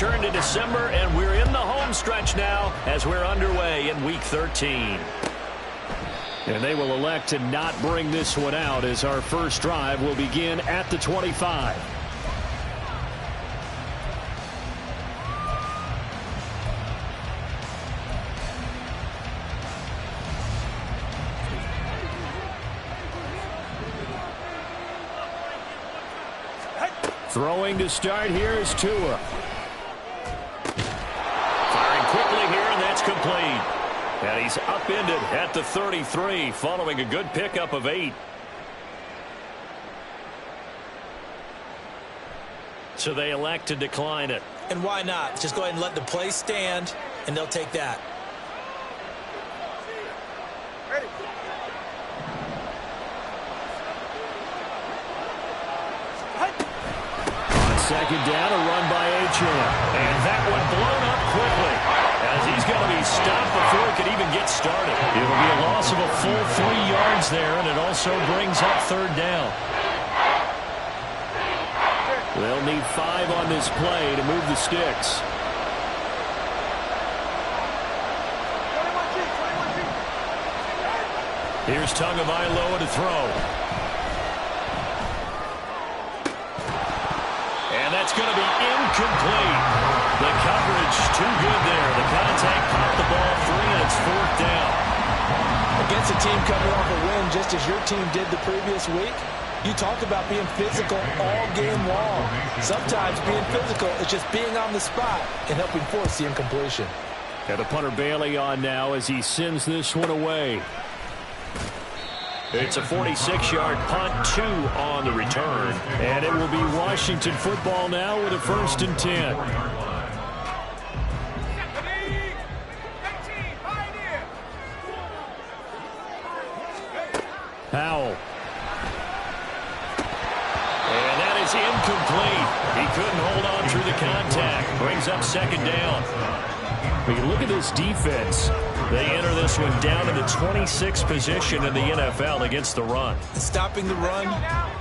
return to December, and we're in the home stretch now as we're underway in Week 13. And they will elect to not bring this one out as our first drive will begin at the 25. Throwing to start here is Tua. Firing quickly here, and that's complete. And he's upended at the 33 following a good pickup of 8. So they elect to decline it. And why not? Just go ahead and let the play stand, and they'll take that. Ready. Second down, a run by Achane. And that one blown up quickly as he's going to be stopped before he could even get started. It'll be a loss of a full 3 yards there, and it also brings up third down. They'll need 5 on this play to move the sticks. Here's Tagovailoa to throw. And that's going to be incomplete. The coverage too good there. The contact popped the ball free, and it's fourth down. Against a team coming off a win just as your team did the previous week, you talked about being physical all game long. Sometimes being physical is just being on the spot and helping force the incompletion. Got the punter Bailey on now as he sends this one away. It's a 46-yard punt, 2 on the return. And it will be Washington football now with a 1st and 10. Howell. And that is incomplete. He couldn't hold on through the contact. Brings up second down. When you look at this defense, they enter this one down in the 26th position in the NFL against the run. Stopping the run,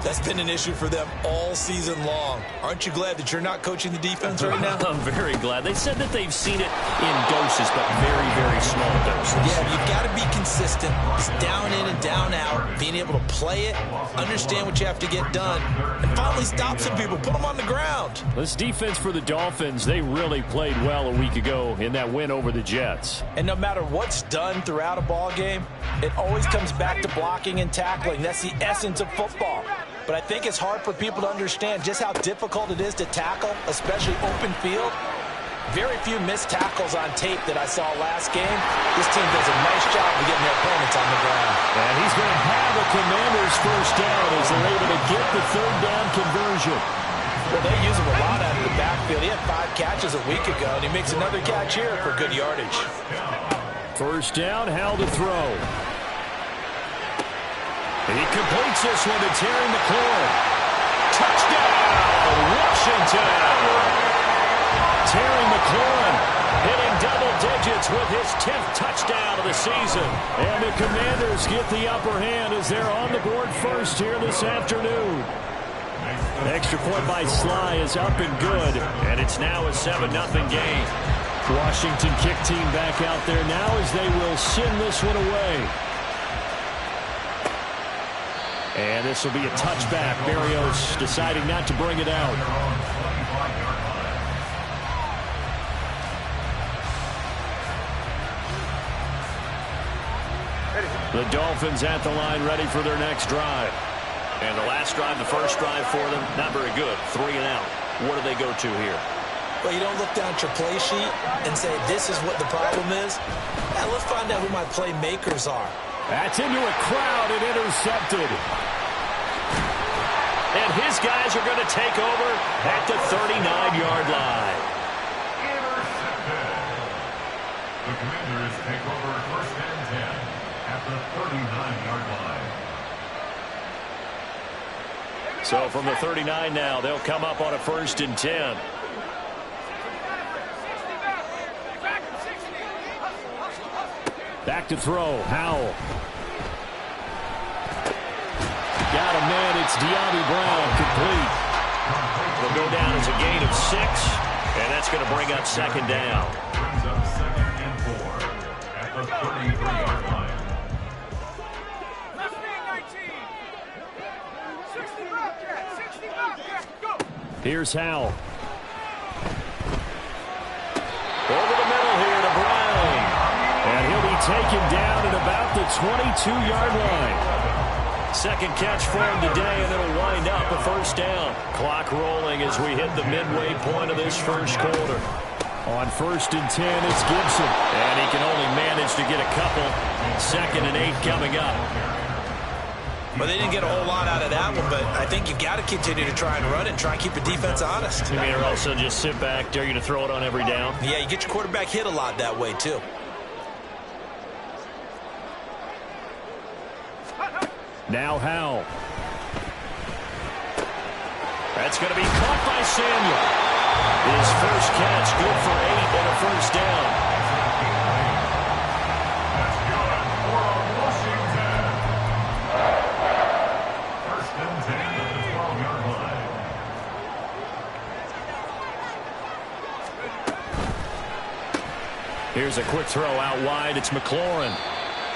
that's been an issue for them all season long. Aren't you glad that you're not coaching the defense right now? I'm very glad. They said that they've seen it in doses, but very, very small doses. Yeah, you've got to be consistent. It's down in and down out, being able to play it, understand what you have to get done, and finally stop some people, put them on the ground. This defense for the Dolphins, they really played well a week ago in that win over the Jets. And no matter what's done throughout a ball game, it always comes back to blocking and tackling. That's the essence of football. But I think it's hard for people to understand just how difficult it is to tackle, especially open field. Very few missed tackles on tape that I saw last game. This team does a nice job of getting their opponents on the ground. And he's going to have the Commanders' first down as they're able to get the third down conversion. Well, they use him a lot out of the backfield. He had 5 catches a week ago, and he makes another catch here for good yardage. First down, Howell to throw. And he completes this one to Terry McLaurin. Touchdown, Washington! Terry McLaurin hitting double digits with his 10th touchdown of the season. And the Commanders get the upper hand as they're on the board first here this afternoon. Extra point by Sly is up and good, and it's now a 7-0 game. Washington kick team back out there now as they will send this one away. And this will be a touchback. Berrios deciding not to bring it out. The Dolphins at the line ready for their next drive. And the last drive, the first drive for them, not very good. 3 and out. What do they go to here? Well, you don't look down at your play sheet and say, this is what the problem is. Now let's find out who my playmakers are. That's into a crowd and intercepted. And his guys are going to take over at the 39-yard line. The Commanders take over 1st and 10 at the 39-yard line. So from the 39 now, they'll come up on a 1st and 10. Back to throw, Howell. Got a man, it's De'Ami Brown, complete. It'll go down as a gain of 6, and that's going to bring up second down. Brings up 2nd and 4 at the 33-yard line. Here's Howell. Over the middle here to Brown. And he'll be taken down at about the 22-yard line. Second catch for him today, and it'll wind up a first down. Clock rolling as we hit the midway point of this first quarter. On 1st and 10, it's Gibson. And he can only manage to get a couple. 2nd and 8 coming up. Well, they didn't get a whole lot out of that one, but I think you've got to continue to try and run it and try and keep the defense honest. You mean, or also just sit back, dare you to throw it on every down? Yeah, you get your quarterback hit a lot that way, too. Now Howell. That's going to be caught by Samuel. His first catch, good for 8 and a first down. Here's a quick throw out wide. It's McLaurin.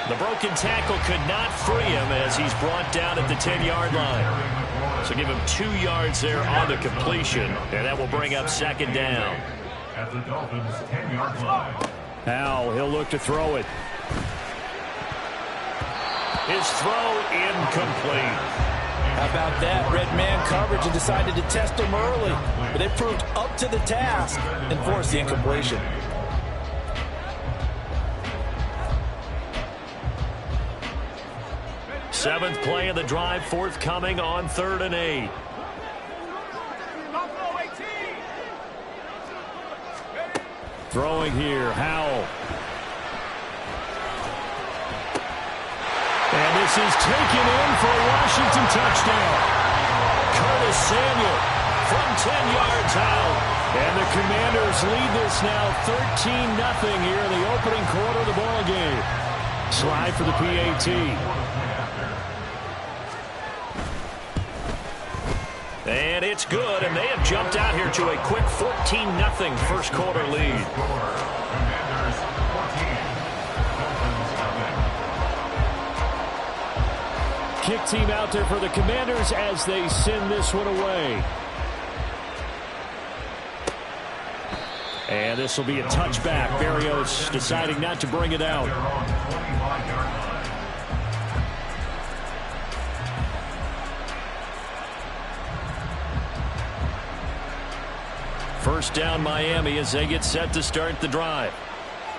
The broken tackle could not free him as he's brought down at the 10-yard line. So give him 2 yards there on the completion, and that will bring up second down. At the Dolphins' 10-yard line. Howell, he'll look to throw it. His throw incomplete. How about that? Red man coverage and decided to test him early, but they proved up to the task and forced the incompletion. Seventh play of the drive forthcoming on 3rd and 8. Throwing here, Howell. And this is taken in for a Washington touchdown. Curtis Samuel from 10 yards out. And the Commanders lead this now 13-0 here in the opening quarter of the ball game. Slide for the PAT. And it's good, and they have jumped out here to a quick 14-0 first quarter lead. Kick team out there for the Commanders as they send this one away. And this will be a touchback. Berrios deciding not to bring it out. First down Miami as they get set to start the drive.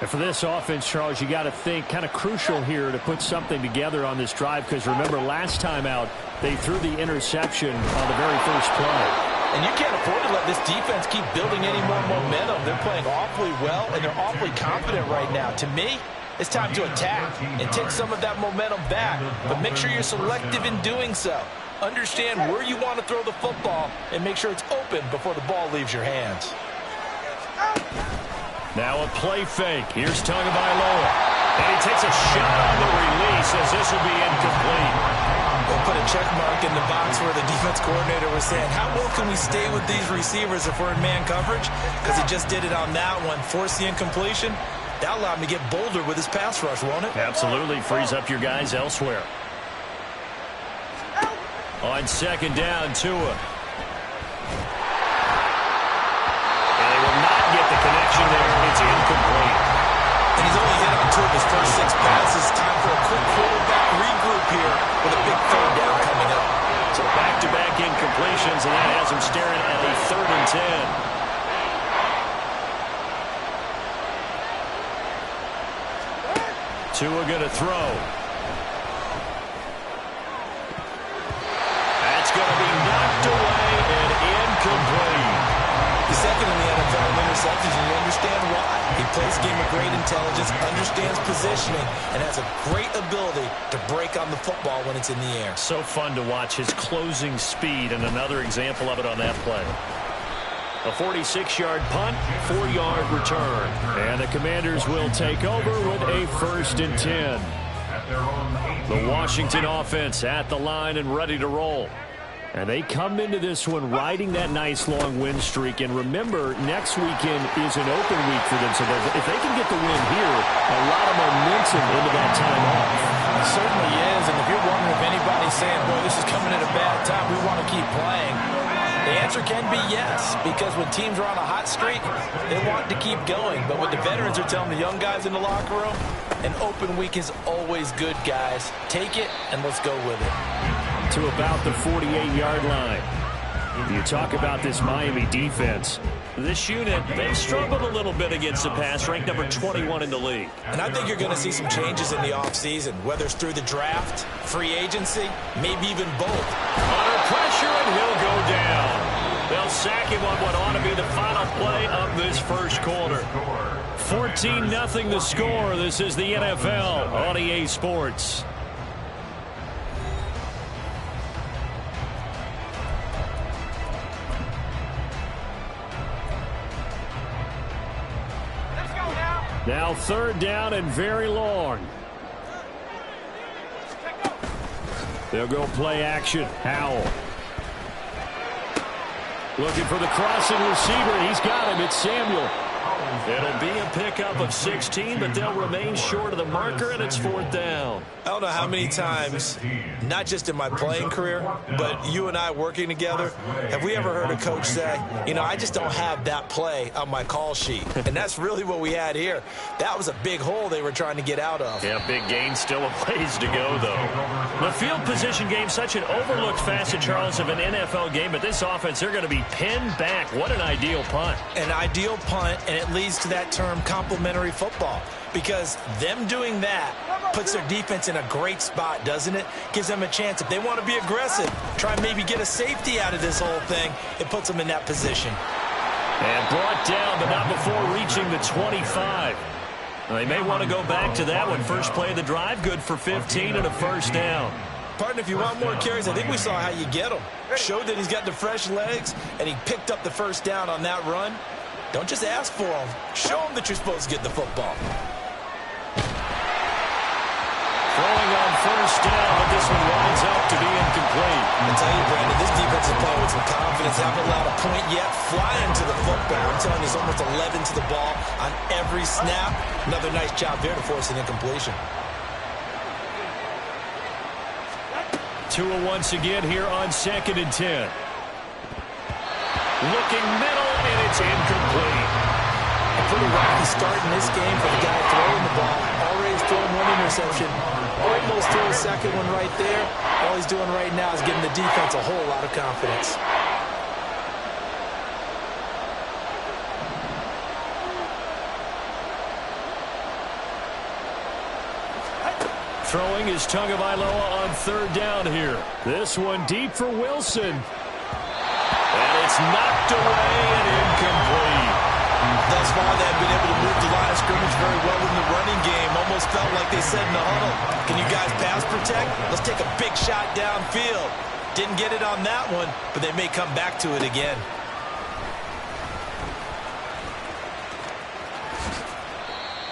And for this offense, Charles, you got to think kind of crucial here to put something together on this drive, because remember last time out they threw the interception on the very first play. And you can't afford to let this defense keep building any more momentum. They're playing awfully well, and they're awfully confident right now. To me, it's time to attack and take some of that momentum back, but make sure you're selective in doing so. Understand where you want to throw the football and make sure it's open before the ball leaves your hands. Now a play fake. Here's Tagovailoa. And he takes a shot on the release as this will be incomplete. We'll put a check mark in the box where the defense coordinator was saying, how well can we stay with these receivers if we're in man coverage? Because he just did it on that one. Force the incompletion. That'll allow him to get bolder with his pass rush, won't it? Absolutely. Frees up your guys elsewhere. On second down, Tua. And they will not get the connection there. It's incomplete. And he's only hit on 2 of his first 6 passes. Time for a quick quarterback regroup here with a big 3rd down coming up. So back-to-back incompletions, and that has him staring at a 3rd and 10. Tua going to throw. Going to be knocked away and incomplete. He's second in the NFL in interceptions, and you understand why. He plays a game of great intelligence, understands positioning, and has a great ability to break on the football when it's in the air. So fun to watch his closing speed, and another example of it on that play. A 46-yard punt, 4-yard return. And the Commanders will take over with a 1st and 10. The Washington offense at the line and ready to roll. And they come into this one riding that nice long win streak. And remember, next weekend is an open week for them. So if they can get the win here, a lot of momentum into that time off. It certainly is. And if you're wondering if anybody's saying, boy, this is coming at a bad time, we want to keep playing, the answer can be yes. Because when teams are on a hot streak, they want to keep going. But what the veterans are telling the young guys in the locker room, an open week is always good, guys. Take it and let's go with it. To about the 48-yard line. You talk about this Miami defense. This unit, they've struggled a little bit against the pass, ranked number 21 in the league. And I think you're going to see some changes in the offseason, whether it's through the draft, free agency, maybe even both. Under pressure, and he'll go down. They'll sack him on what ought to be the final play of this first quarter. 14-0 the score. This is the NFL on EA Sports. Now third down and very long. They'll go play action. Howell. Looking for the crossing receiver. He's got him. It's Samuel. It'll be a pickup of 16, but they'll remain short of the marker, and it's fourth down. I don't know how many times, not just in my playing career, but you and I working together, have we ever heard a coach say, you know, I just don't have that play on my call sheet. And that's really what we had here. That was a big hole they were trying to get out of. Yeah, big gain, still a ways to go, though. The field position game, such an overlooked facet, Charles, of an NFL game, but this offense, they're going to be pinned back. What an ideal punt. An ideal punt, and it leads to that term complementary football, because them doing that puts their defense in a great spot, doesn't it? Gives them a chance. If they want to be aggressive, try and maybe get a safety out of this whole thing, it puts them in that position. And brought down, but not before reaching the 25. Well, they may want to go back to that one. First play of the drive, good for 15 and a first down. Partner, if you want more carries, I think we saw how you get them. Showed that he's got the fresh legs, and he picked up the first down on that run. Don't just ask for them. Show them that you're supposed to get the football. Throwing on first down, but this one winds up to be incomplete. I tell you, Brandon, this defense is playing with some confidence. Haven't allowed a point yet. Flying to the football. I'm telling you, it's almost 11 to the ball on every snap. Another nice job there to force an incompletion. Tua once again here on 2nd and 10. Looking middle, and it's incomplete. A pretty rocky start in this game for the guy throwing the ball. Already thrown one interception. Almost threw a second one right there. All he's doing right now is giving the defense a whole lot of confidence. Throwing is Tagovailoa on third down here. This one deep for Wilson. And it's knocked away and incomplete. Thus far, they've been able to move the line of scrimmage very well in the running game. Almost felt like they said in the huddle, can you guys pass protect? Let's take a big shot downfield. Didn't get it on that one, but they may come back to it again.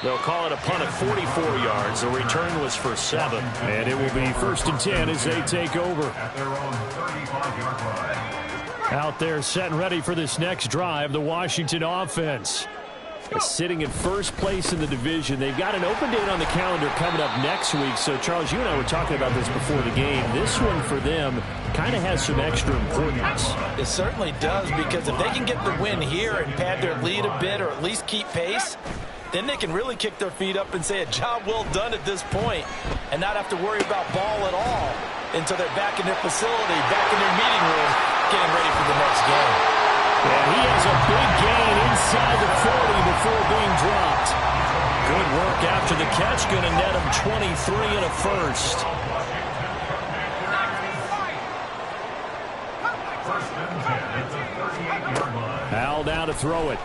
They'll call it a punt of 44 yards. The return was for 7. And it will be 1st and 10 as they take over. At their own 35-yard line. Out there set and ready for this next drive, the Washington offense. Sitting in first place in the division. They've got an open date on the calendar coming up next week. So, Charles, you and I were talking about this before the game. This one for them kind of has some extra importance. It certainly does, because if they can get the win here and pad their lead a bit or at least keep pace, then they can really kick their feet up and say a job well done at this point and not have to worry about ball at all until they're back in their facility, back in their meeting room, getting ready for the next game. And he has a big gain inside the 40 before being dropped. Good work after the catch, going to net him 23 and a first. Howell down to throw it.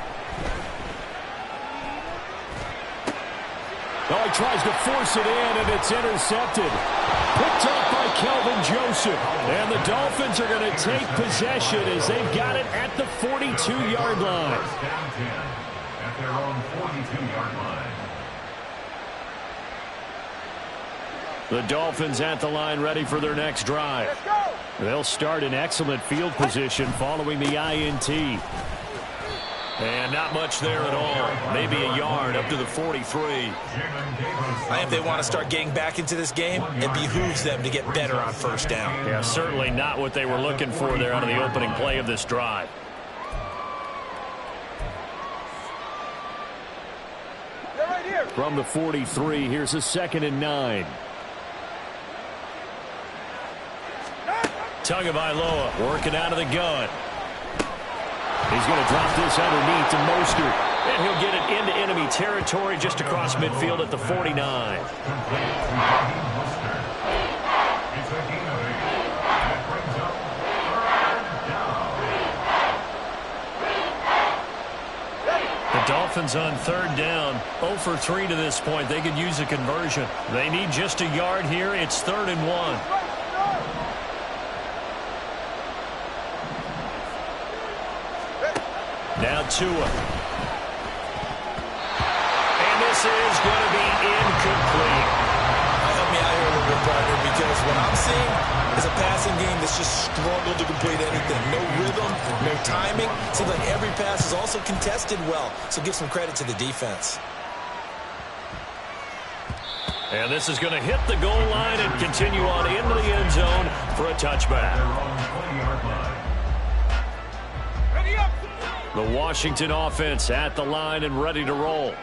Oh, he tries to force it in, and it's intercepted. Picked up by Kelvin Joseph. And the Dolphins are going to take possession as they've got it at the 42-yard line. At their own 42-yard line. The Dolphins at the line ready for their next drive. They'll start in excellent field position following the INT. And not much there at all. Maybe a yard up to the 43. I think if they want to start getting back into this game, it behooves them to get better on first down. Yeah, certainly not what they were looking for there out of the opening play of this drive. From the 43, here's a 2nd and 9. Tagovailoa working out of the gun. He's going to drop this underneath to Mostert. And he'll get it into enemy territory just across midfield at the 49. The Dolphins on 3rd down, 0 for 3 to this point. They could use a conversion. They need just a yard here. It's 3rd and 1. Now Tua. And this is going to be incomplete. Help me out here a little bit, partner, because what I'm seeing is a passing game that's just struggled to complete anything. No rhythm, no timing. Seems like every pass is also contested well, so give some credit to the defense. And this is going to hit the goal line and continue on into the end zone for a touchback. The Washington offense at the line and ready to roll.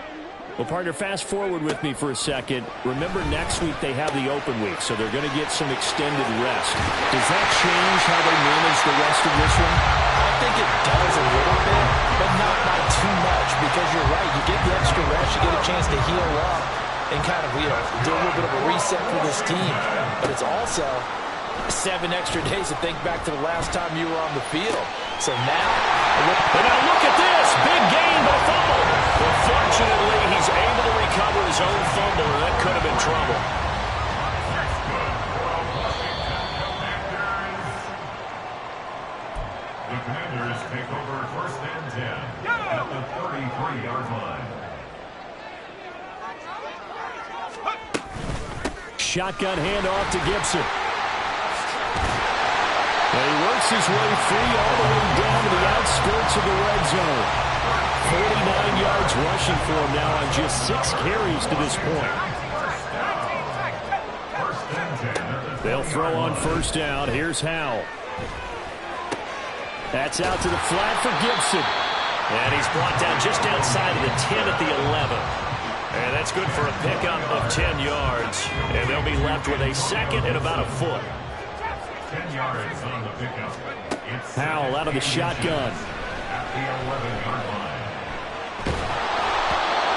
Well, partner, fast forward with me for a second. Remember, next week they have the open week, so they're going to get some extended rest. Does that change how they manage the rest of this one? I think it does a little bit, but not by too much, because you're right. You get the extra rest, you get a chance to heal up and kind of, do a little bit of a reset for this team. But it's also 7 extra days to think back to the last time you were on the field. So now look at this. Big gain, but a fumble. Well, fortunately, he's able to recover his own fumble, and that could have been trouble. The Commanders take over 1st and 10 at the 33-yard line. Shotgun handoff to Gibson. And he works his way free all the way down to the outskirts of the red zone. 49 yards rushing for him now on just 6 carries to this point. They'll throw on 1st down. Here's Howell. That's out to the flat for Gibson. And he's brought down just outside of the 10 at the 11. And that's good for a pickup of 10 yards. And they'll be left with a 2nd and about a foot. 10 yards on the pickup. Howell out of the shotgun. At the 11-yard line.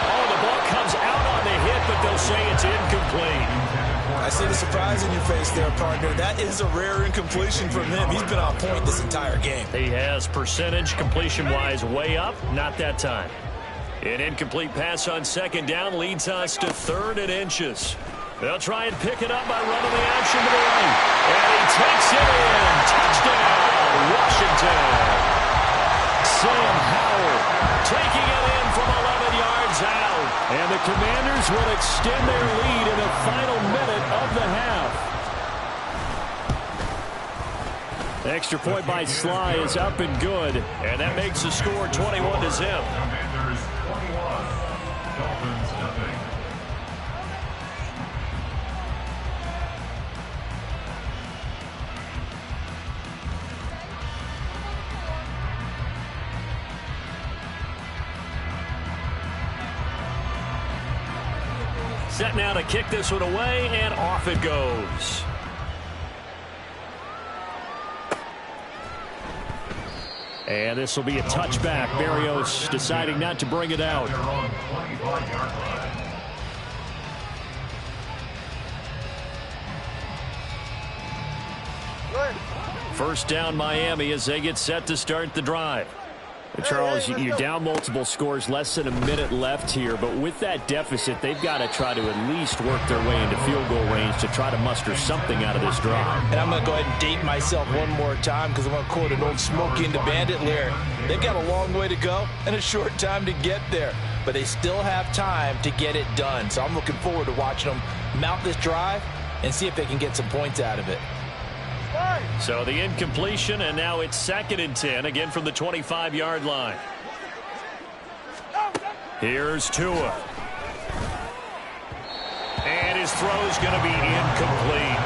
Oh, the ball comes out on the hit, but they'll say it's incomplete. I see the surprise in your face there, partner. That is a rare incompletion from him. He's been on point this entire game. He has percentage completion-wise way up, not that time. An incomplete pass on 2nd down leads us to 3rd and inches. They'll try and pick it up by running the action to the right. And he takes it in. Touchdown, Washington. Sam Howell Taking it in from 11 yards out. And the Commanders will extend their lead in the final minute of the half. Extra point by Sly is up and good. And that makes the score 21-0. Commanders 21, Dolphins nothing. Set now to kick this one away, and off it goes. And this will be a touchback. Berrios deciding not to bring it out. They're on 25-yard line. 1st down Miami as they get set to start the drive. Charles, you're down multiple scores, less than a minute left here, but with that deficit, they've got to try to at least work their way into field goal range to try to muster something out of this drive. And I'm going to go ahead and date myself one more time because I'm going to quote an old Smokey and the Bandit lyric. They've got a long way to go and a short time to get there, but they still have time to get it done. So I'm looking forward to watching them mount this drive and see if they can get some points out of it. So the incompletion, and now it's 2nd and 10, again from the 25-yard line. Here's Tua. And his throw's going to be incomplete.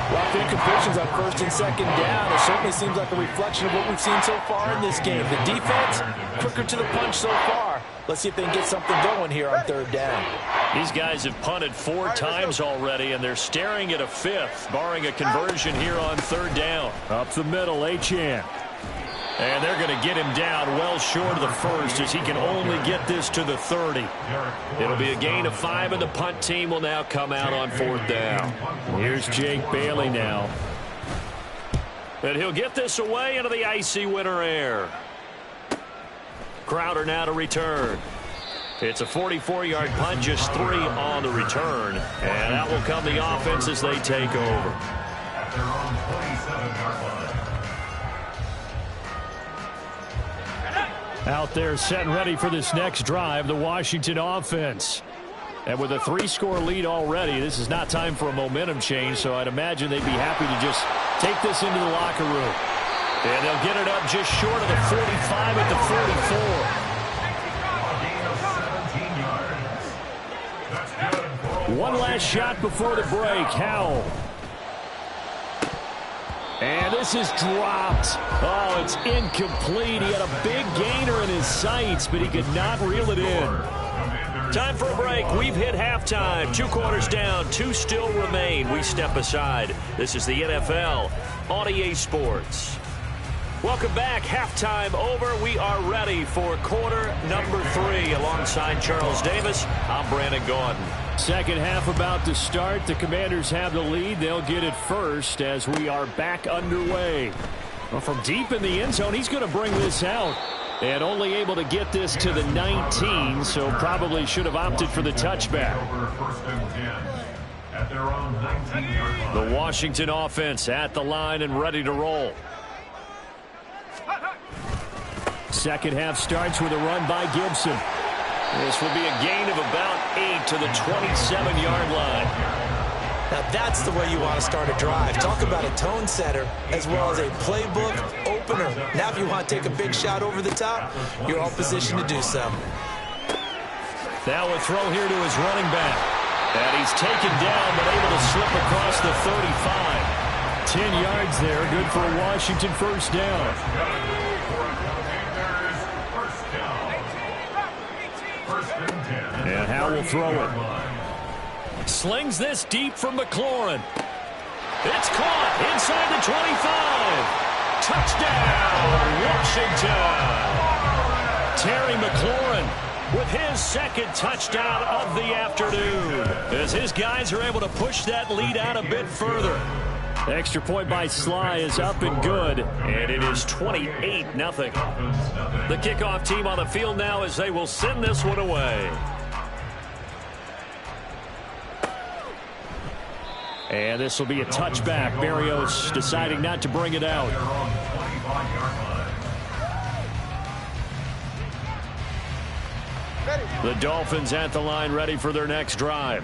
Well, the incompletions on 1st and 2nd down, it certainly seems like a reflection of what we've seen so far in this game. The defense, quicker to the punch so far. Let's see if they can get something going here on 3rd down. These guys have punted 4 times already, and they're staring at a 5th, barring a conversion here on 3rd down. Up the middle, Achane. And they're going to get him down well short of the 1st as he can only get this to the 30. It'll be a gain of 5, and the punt team will now come out on 4th down. Here's Jake Bailey now. And he'll get this away into the icy winter air. Crowder now to return. It's a 44-yard punt, just 3 on the return. And out will come the offense as they take over. At their own 27-yard line. Out there set and ready for this next drive, the Washington offense. And with a 3-score lead already, this is not time for a momentum change, so I'd imagine they'd be happy to just take this into the locker room. And they'll get it up just short of the 45 at A gain of 17 yards. That's good. One last shot before the break. Howell. And this is dropped. Oh, it's incomplete. He had a big gainer in his sights, but he could not reel it in. Time for a break. We've hit halftime. 2 quarters down. 2 still remain. We step aside. This is the NFL on EA Sports. Welcome back. Halftime over. We are ready for quarter number 3. Alongside Charles Davis, I'm Brandon Gaudin. Second half about to start. The Commanders have the lead. They'll get it first as we are back underway. Well, from deep in the end zone, he's going to bring this out. And only able to get this to the 19, so probably should have opted for the touchback. At their own 19-yard line. The Washington offense at the line and ready to roll. Second half starts with a run by Gibson. This will be a gain of about 8 to the 27-yard line. Now that's the way you want to start a drive. Talk about a tone setter as well as a playbook opener. Now if you want to take a big shot over the top, you're all positioned to do so. Now a throw here to his running back. And he's taken down but able to slip across the 35. 10 yards there, good for a Washington first down. And Howell will throw it. Slings this deep from McLaurin. It's caught inside the 25. Touchdown, Washington. Terry McLaurin with his 2nd touchdown of the afternoon as his guys are able to push that lead out a bit further. The extra point by Sly is up and good. And it is 28-0. The kickoff team on the field now as they will send this one away. And this will be a touchback. Berrios deciding not to bring it out. The Dolphins at the line ready for their next drive.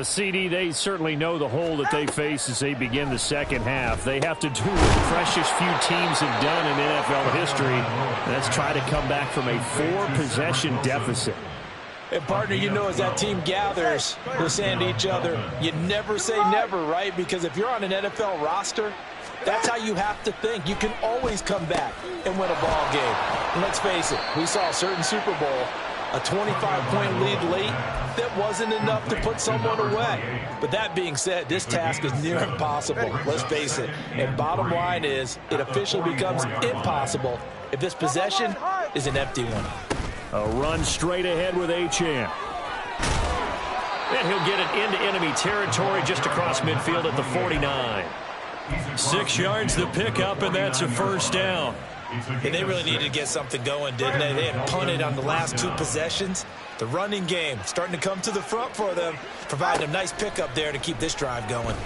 CD, they certainly know the hole that they face as they begin the second half. They have to do what the freshest few teams have done in NFL history. And that's try to come back from a 4-possession deficit. And partner, you know, as that team gathers, they're saying to each other, you never say never, right? Because if you're on an NFL roster, that's how you have to think. You can always come back and win a ball game. And let's face it, we saw a certain Super Bowl, a 25-point lead late, that wasn't enough to put someone away. But that being said, this task is near impossible. Let's face it. And bottom line is, it officially becomes impossible if this possession is an empty one. A run straight ahead with Achane. And he'll get it into enemy territory just across midfield at the 49. 6 yards the pickup, and that's a first down. And they really needed to get something going, didn't they? They had punted on the last 2 possessions. The running game starting to come to the front for them, providing a nice pickup there to keep this drive going.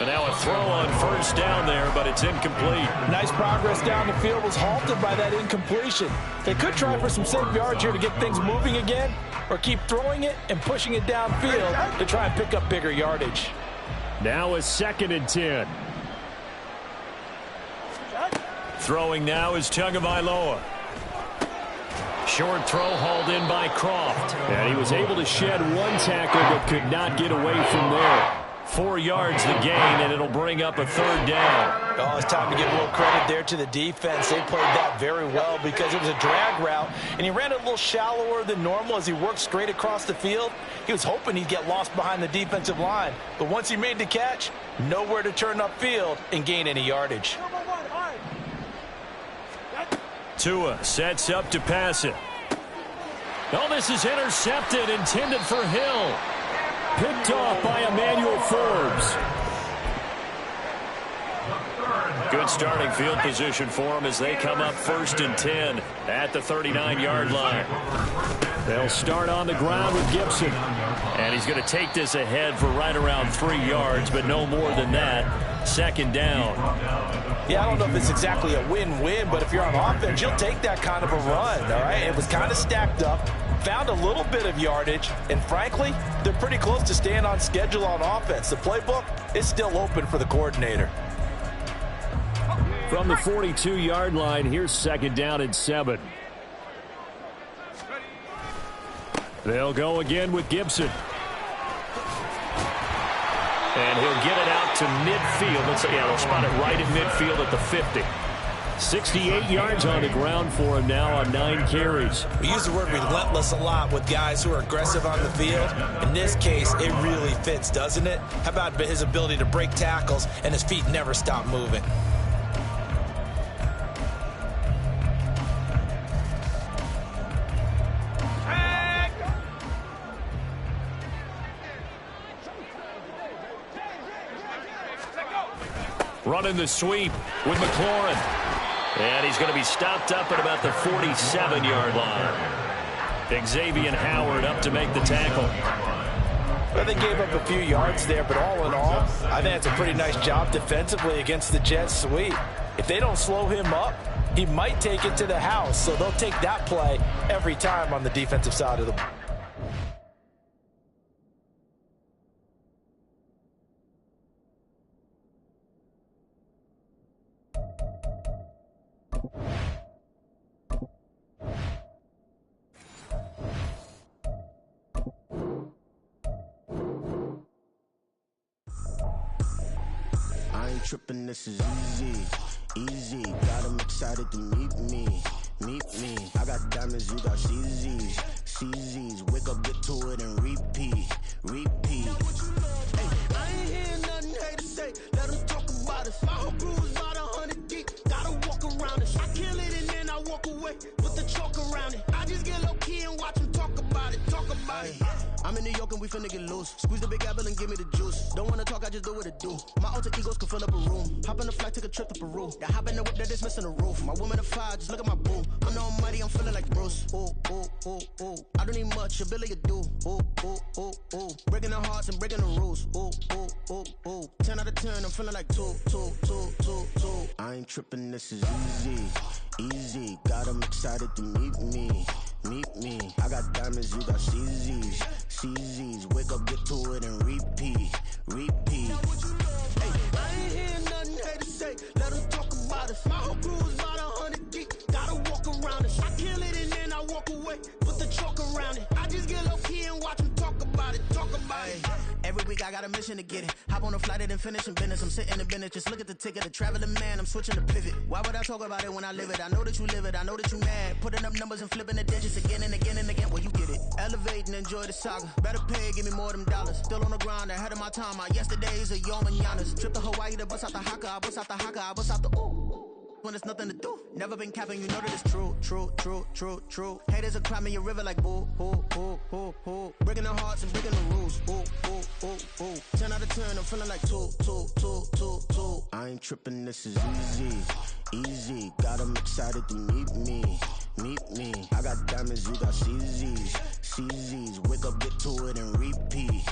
And now a throw on first down there, but it's incomplete. Nice progress down the field was halted by that incompletion. They could try for some safe yards here to get things moving again, or keep throwing it and pushing it downfield to try and pick up bigger yardage. Now a 2nd and 10. Throwing now is Tagovailoa. Short throw hauled in by Croft. And he was able to shed one tackle but could not get away from there. 4 yards the gain, and it'll bring up a 3rd down. Oh, it's time to give a little credit there to the defense. They played that very well because it was a drag route, and he ran it a little shallower than normal as he worked straight across the field. He was hoping he'd get lost behind the defensive line, but once he made the catch, nowhere to turn upfield and gain any yardage. Tua sets up to pass it. Oh, this is intercepted, intended for Hill. Picked off by Emmanuel Forbes. Good starting field position for them as they come up 1st and 10 at the 39-yard line. They'll start on the ground with Gibson. And he's going to take this ahead for right around 3 yards, but no more than that. 2nd down. Yeah, I don't know if it's exactly a win-win, but if you're on offense, you'll take that kind of a run, all right? It was kind of stacked up, found a little bit of yardage, and frankly, they're pretty close to staying on schedule on offense. The playbook is still open for the coordinator. From the 42-yard line, here's 2nd down and 7. They'll go again with Gibson. And he'll get it out to midfield. They'll spot it right at midfield at the 50. 68 yards on the ground for him now on 9 carries. We use the word relentless a lot with guys who are aggressive on the field. In this case, it really fits, doesn't it? How about his ability to break tackles and his feet never stop moving? Running the sweep with McLaurin. And he's going to be stopped up at about the 47-yard line. Xavier Howard up to make the tackle. Well, they gave up a few yards there, but all in all, I think it's a pretty nice job defensively against the Jets sweep. If they don't slow him up, he might take it to the house, so they'll take that play every time on the defensive side of the ball. Tripping, this is easy. Got them excited to meet me. I got diamonds, you got CZs. Wake up, get to it, and repeat. Hey, I ain't hearing nothing haters say. Let them talk about us. My whole crew is about 100 deep. Gotta walk around it. I kill it and then I walk away with the chalk around it. I just get low key and watch them talk about it. I'm in New York and we finna get loose. Squeeze the big apple and give me the juice. Don't wanna talk, I just do what it do. My alter egos can fill up a room. Hop in the flight, take a trip to Peru. That hop in the whip that is missing the roof. My woman of fire, just look at my boo. I'm the almighty, I'm feeling like Bruce. Ooh. I don't need much, ability to do. Ooh. Breaking the hearts and breaking the rules. Ooh. 10 out of 10, I'm feeling like 2. I ain't tripping, this is easy. Got them excited to meet me. I got diamonds, you got CZs. Wake up, get to it, and repeat. Hey, I ain't hearing nothing haters say. Let them talk about us. My whole crew is about 100 deep. Gotta walk around it. I kill it and then I walk away. Put the chalk around it. I just get low key and watch them talk about it. Every week I got a mission to get it. Hop on a flight and finish in business. I'm sitting in business, just look at the ticket. A traveling man, I'm switching to pivot. Why would I talk about it when I live it? I know that you live it, I know that you mad. Putting up numbers and flipping the digits again and again and again. Well, you get it. Elevate and enjoy the saga. Better pay, give me more of them dollars. Still on the grind, ahead of my time. My yesterdays are your mananas. Trip to Hawaii to bust out the haka. I bust out the haka, I bust out the ooh. When there's nothing to do. Never been capping, you know that it's true. Haters are climbing your river like boo. Breaking their hearts and breaking the rules. Ooh. 10 out of 10, I'm feeling like 2. I ain't tripping, this is easy. Got them excited to meet me. I got diamonds, you got CZs. Wake up, get to it, and repeat.